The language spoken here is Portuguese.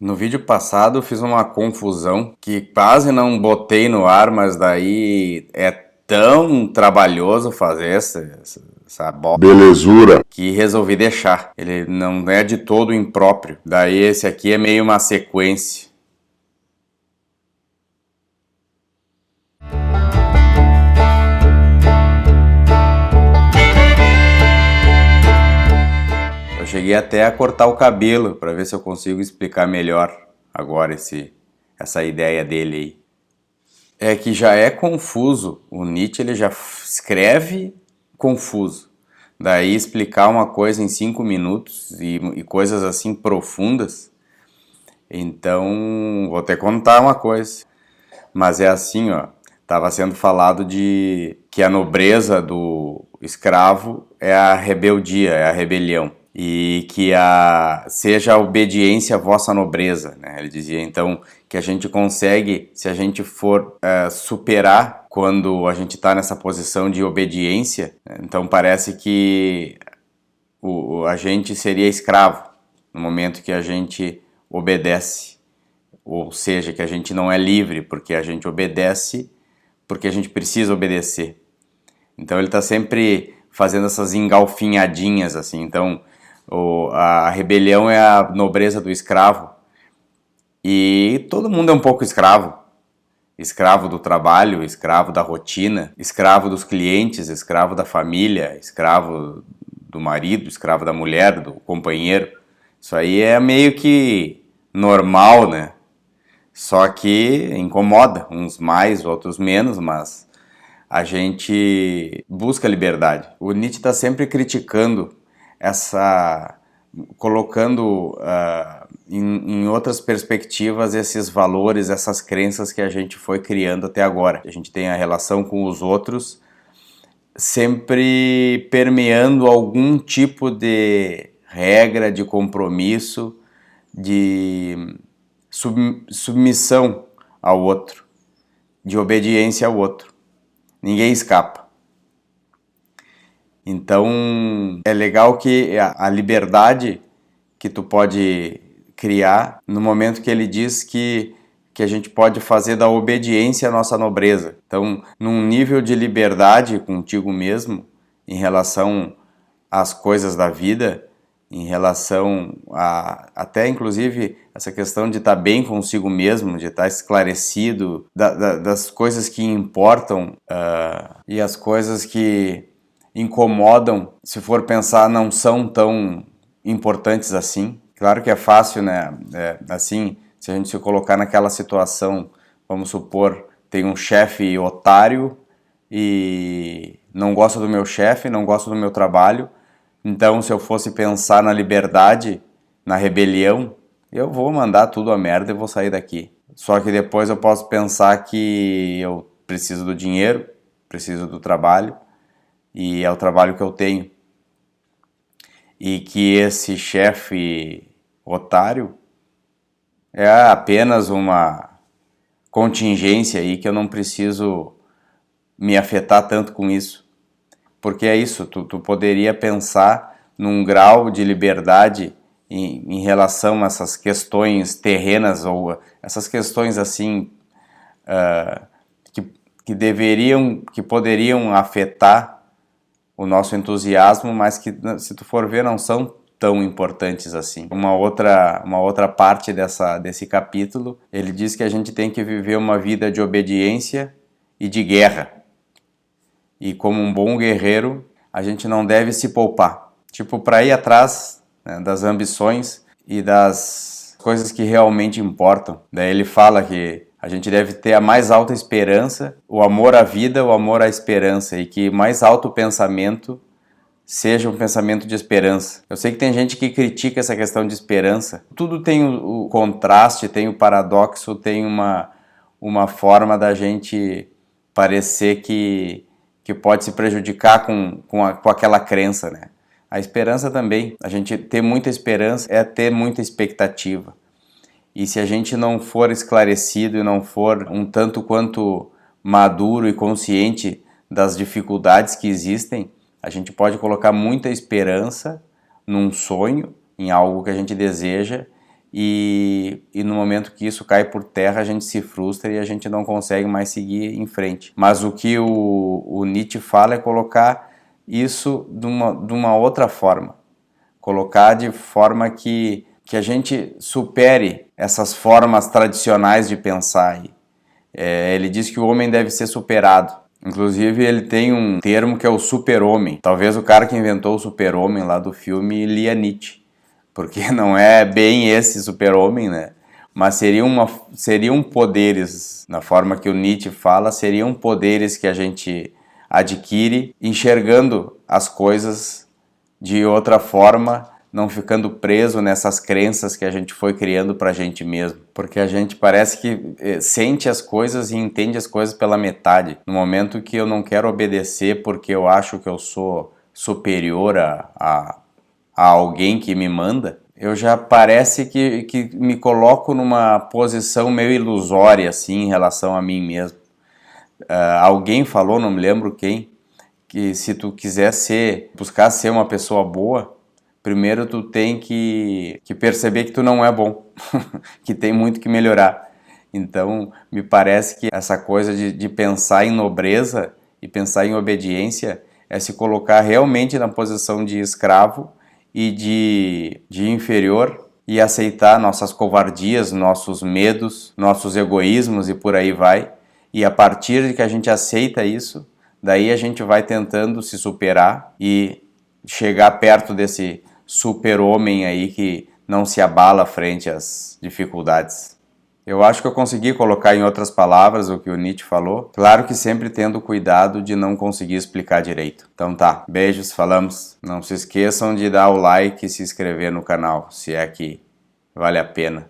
No vídeo passado eu fiz uma confusão que quase não botei no ar, mas daí é tão trabalhoso fazer essa Belezura. que resolvi deixar. Ele não é de todo impróprio. Daí esse aqui é meio uma sequência. Eu cheguei até a cortar o cabelo para ver se eu consigo explicar melhor agora essa ideia dele aí. É que já é confuso. O Nietzsche ele já escreve confuso. Daí explicar uma coisa em 5 minutos e coisas assim profundas. Então, vou até contar uma coisa. Mas é assim, ó. Estava sendo falado de que a nobreza do escravo é a rebeldia, é a rebelião. E que seja a obediência a vossa nobreza, né? Ele dizia então que a gente consegue, se a gente for superar quando a gente está nessa posição de obediência, então parece que a gente seria escravo no momento que a gente obedece, ou seja, que a gente não é livre porque a gente obedece porque a gente precisa obedecer. Então ele está sempre fazendo essas engalfinhadinhas assim. Então a rebelião é a nobreza do escravo e todo mundo é um pouco escravo. Escravo do trabalho, escravo da rotina, escravo dos clientes, escravo da família, escravo do marido, escravo da mulher, do companheiro. Isso aí é meio que normal, né? Só que incomoda, uns mais, outros menos, mas a gente busca liberdade. O Nietzsche está sempre criticando colocando em outras perspectivas esses valores, essas crenças que a gente foi criando até agora. A gente tem a relação com os outros sempre permeando algum tipo de regra, de compromisso, de submissão ao outro, de obediência ao outro. Ninguém escapa. Então, é legal que a liberdade que tu pode criar no momento que ele diz que a gente pode fazer da obediência a nossa nobreza. Então, num nível de liberdade contigo mesmo, em relação às coisas da vida, em relação até inclusive essa questão de estar bem consigo mesmo, de estar esclarecido das coisas que importam e as coisas que incomodam, se for pensar, não são tão importantes assim. Claro que é fácil, né? Assim, se a gente se colocar naquela situação, vamos supor, tem um chefe otário e não gosta do meu chefe, não gosta do meu trabalho. Então, se eu fosse pensar na liberdade, na rebelião, eu vou mandar tudo a merda e vou sair daqui. Só que depois eu posso pensar que eu preciso do dinheiro, preciso do trabalho, e é o trabalho que eu tenho. E que esse chefe otário é apenas uma contingência aí que eu não preciso me afetar tanto com isso. Porque é isso, tu poderia pensar num grau de liberdade em relação a essas questões terrenas ou essas questões assim que poderiam afetar o nosso entusiasmo, mas que se tu for ver não são tão importantes assim. Uma outra parte desse capítulo, ele diz que a gente tem que viver uma vida de obediência e de guerra. E como um bom guerreiro, a gente não deve se poupar. Tipo, para ir atrás, né, das ambições e das coisas que realmente importam. Daí ele fala que a gente deve ter a mais alta esperança, o amor à vida, o amor à esperança, e que mais alto pensamento seja um pensamento de esperança. Eu sei que tem gente que critica essa questão de esperança. Tudo tem o contraste, tem o paradoxo, tem uma forma da gente parecer que pode se prejudicar com aquela crença, né? A esperança também. A gente ter muita esperança é ter muita expectativa. E se a gente não for esclarecido e não for um tanto quanto maduro e consciente das dificuldades que existem, a gente pode colocar muita esperança num sonho, em algo que a gente deseja, e no momento que isso cai por terra a gente se frustra e a gente não consegue mais seguir em frente. Mas o que o Nietzsche fala é colocar isso de uma outra forma, colocar de forma que a gente supere essas formas tradicionais de pensar aí. Ele diz que o homem deve ser superado. Inclusive ele tem um termo que é o super-homem. Talvez o cara que inventou o super-homem lá do filme lia Nietzsche, porque não é bem esse super-homem, né? Mas seriam poderes, na forma que o Nietzsche fala, seriam poderes que a gente adquire enxergando as coisas de outra forma, não ficando preso nessas crenças que a gente foi criando pra gente mesmo. Porque a gente parece que sente as coisas e entende as coisas pela metade. No momento que eu não quero obedecer porque eu acho que eu sou superior a alguém que me manda, eu já parece que me coloco numa posição meio ilusória assim em relação a mim mesmo. Alguém falou, não me lembro quem, que se tu quiser buscar ser uma pessoa boa, primeiro tu tem que perceber que tu não é bom, que tem muito que melhorar. Então, me parece que essa coisa de pensar em nobreza e pensar em obediência é se colocar realmente na posição de escravo e de inferior e aceitar nossas covardias, nossos medos, nossos egoísmos e por aí vai. E a partir de que a gente aceita isso, daí a gente vai tentando se superar e chegar perto desse super-homem aí que não se abala frente às dificuldades. Eu acho que eu consegui colocar em outras palavras o que o Nietzsche falou, claro que sempre tendo cuidado de não conseguir explicar direito. Então tá, beijos, falamos. Não se esqueçam de dar o like e se inscrever no canal, se é que vale a pena.